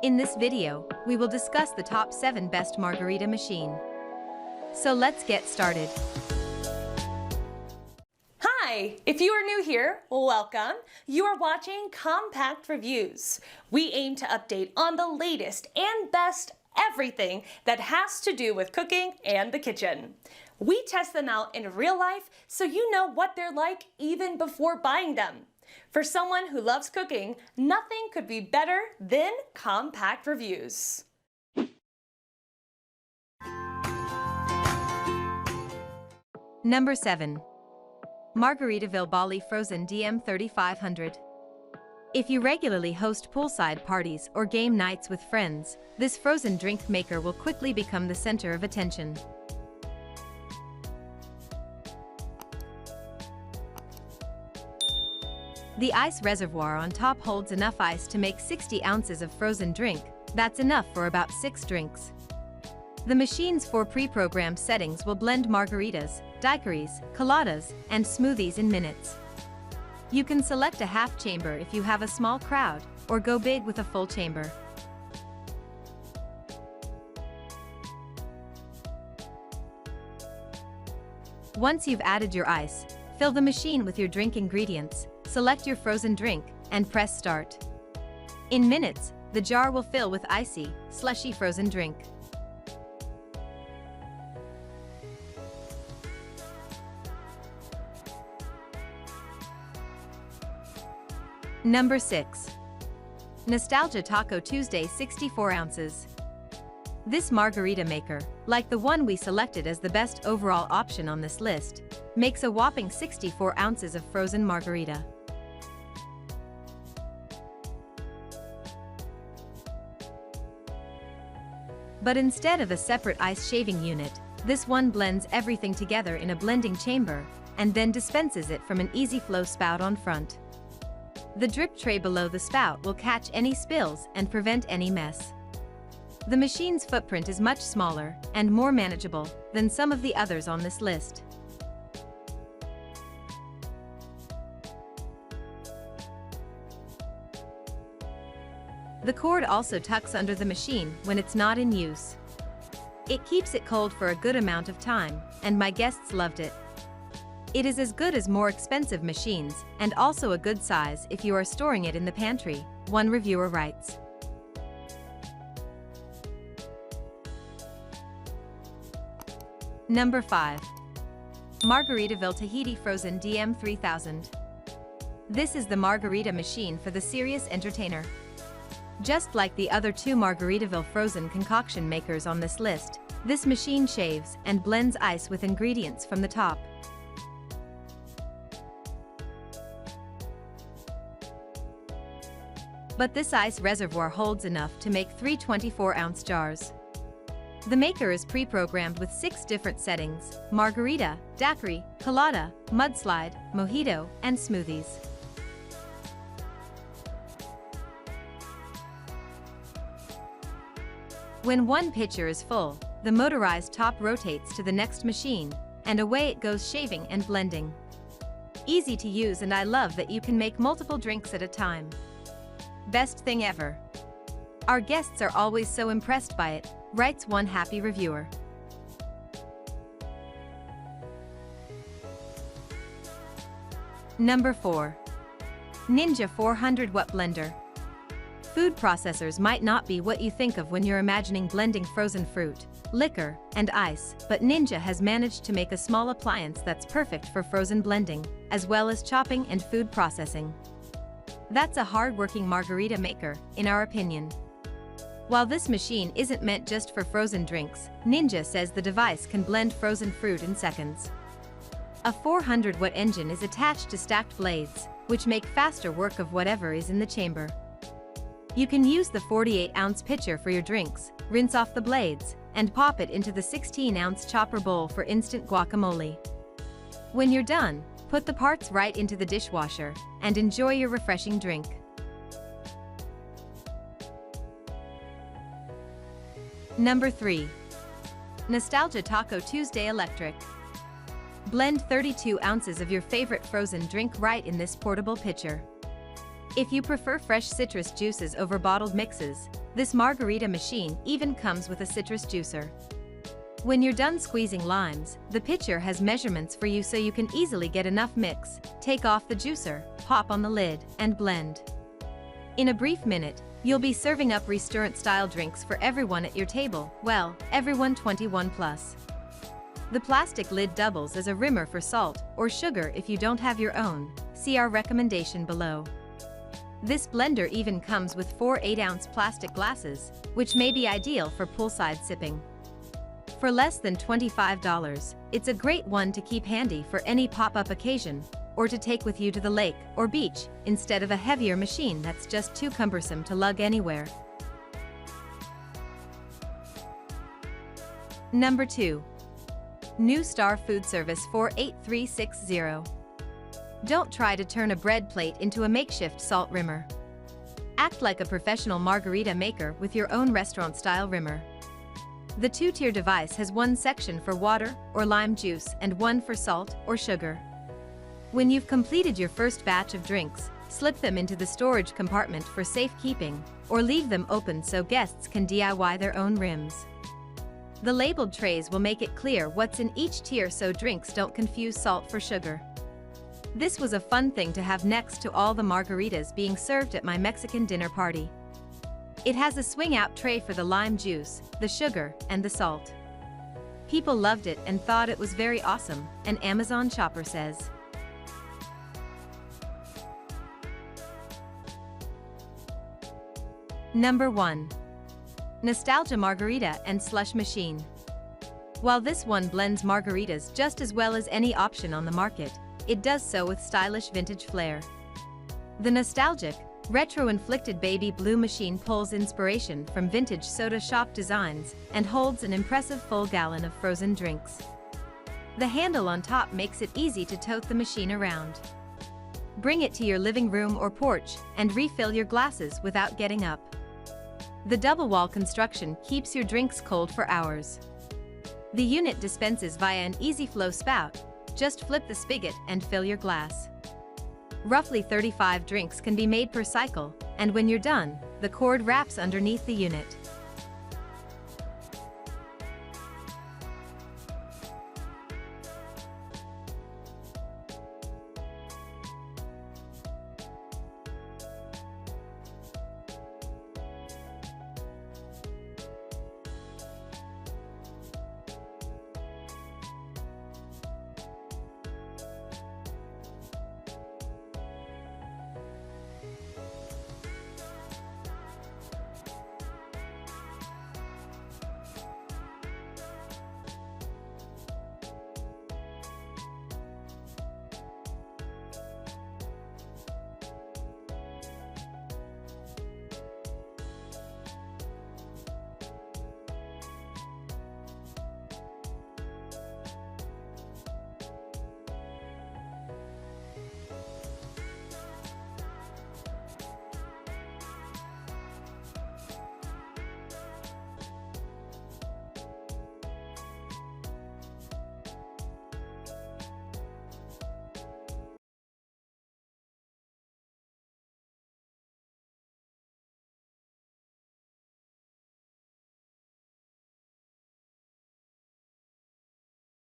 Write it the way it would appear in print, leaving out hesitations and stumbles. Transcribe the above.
In this video, we will discuss the top 7 best margarita machine. So let's get started. Hi, if you are new here, welcome. You are watching Compact Reviews. We aim to update on the latest and best everything that has to do with cooking and the kitchen. We test them out in real life so you know what they're like even before buying them. For someone who loves cooking, nothing could be better than Compact Reviews. Number 7. Margaritaville Bali Frozen DM 3500. If you regularly host poolside parties or game nights with friends, this frozen drink maker will quickly become the center of attention. The ice reservoir on top holds enough ice to make 60 ounces of frozen drink. That's enough for about 6 drinks. The machine's 4 pre-programmed settings will blend margaritas, daiquiris, coladas, and smoothies in minutes. You can select a half chamber if you have a small crowd, or go big with a full chamber. Once you've added your ice, fill the machine with your drink ingredients, select your frozen drink, and press start. In minutes, the jar will fill with icy, slushy frozen drink. Number 6. Nostalgia Taco Tuesday 64 ounces. This margarita maker, like the one we selected as the best overall option on this list, makes a whopping 64 ounces of frozen margarita. But instead of a separate ice shaving unit, this one blends everything together in a blending chamber and then dispenses it from an easy flow spout on front. The drip tray below the spout will catch any spills and prevent any mess. The machine's footprint is much smaller and more manageable than some of the others on this list. The cord also tucks under the machine when it's not in use. It keeps it cold for a good amount of time, and my guests loved it. It is as good as more expensive machines, and also a good size if you are storing it in the pantry, one reviewer writes. Number 5. Margaritaville Tahiti Frozen DM 3000. This is the margarita machine for the serious entertainer. Just like the other 2 Margaritaville frozen concoction makers on this list, this machine shaves and blends ice with ingredients from the top. But this ice reservoir holds enough to make 3 24-ounce jars. The maker is pre-programmed with 6 different settings: margarita, daiquiri, colada, mudslide, mojito, and smoothies. When one pitcher is full, the motorized top rotates to the next machine, and away it goes shaving and blending. Easy to use, and I love that you can make multiple drinks at a time. Best thing ever. Our guests are always so impressed by it, writes one happy reviewer. Number 4. Ninja 400 Watt Blender. Food processors might not be what you think of when you're imagining blending frozen fruit, liquor, and ice, but Ninja has managed to make a small appliance that's perfect for frozen blending, as well as chopping and food processing. That's a hard-working margarita maker, in our opinion. While this machine isn't meant just for frozen drinks, Ninja says the device can blend frozen fruit in seconds. A 400-watt engine is attached to stacked blades, which make faster work of whatever is in the chamber. You can use the 48-ounce pitcher for your drinks, rinse off the blades, and pop it into the 16-ounce chopper bowl for instant guacamole. When you're done, put the parts right into the dishwasher, and enjoy your refreshing drink. Number 3. Nostalgia Taco Tuesday Electric. Blend 32 ounces of your favorite frozen drink right in this portable pitcher. If you prefer fresh citrus juices over bottled mixes, this Margarita machine even comes with a citrus juicer. When you're done squeezing limes, the pitcher has measurements for you so you can easily get enough mix, take off the juicer, pop on the lid, and blend. In a brief minute, you'll be serving up restaurant-style drinks for everyone at your table, well, everyone 21 plus. The plastic lid doubles as a rimmer for salt or sugar if you don't have your own. See our recommendation below. This blender even comes with 4 8-ounce plastic glasses, which may be ideal for poolside sipping. For less than $25, it's a great one to keep handy for any pop-up occasion, or to take with you to the lake or beach, instead of a heavier machine that's just too cumbersome to lug anywhere. Number 2. New Star Foodservice 48360. Don't try to turn a bread plate into a makeshift salt rimmer. Act like a professional margarita maker with your own restaurant-style rimmer. The 2-tier device has one section for water or lime juice and one for salt or sugar. When you've completed your first batch of drinks, slip them into the storage compartment for safekeeping, or leave them open so guests can DIY their own rims. The labeled trays will make it clear what's in each tier so drinks don't confuse salt for sugar. This was a fun thing to have next to all the margaritas being served at my Mexican dinner party. It has a swing-out tray for the lime juice, the sugar, and the salt. People loved it and thought it was very awesome, an Amazon shopper says. Number 1. Nostalgia Margarita and Slush Machine. While this one blends margaritas just as well as any option on the market, it does so with stylish vintage flair. The nostalgic, retro-inflected baby blue machine pulls inspiration from vintage soda shop designs and holds an impressive full gallon of frozen drinks. The handle on top makes it easy to tote the machine around. Bring it to your living room or porch and refill your glasses without getting up. The double-wall construction keeps your drinks cold for hours. The unit dispenses via an easy-flow spout. Just flip the spigot and fill your glass. Roughly 35 drinks can be made per cycle, and when you're done, the cord wraps underneath the unit.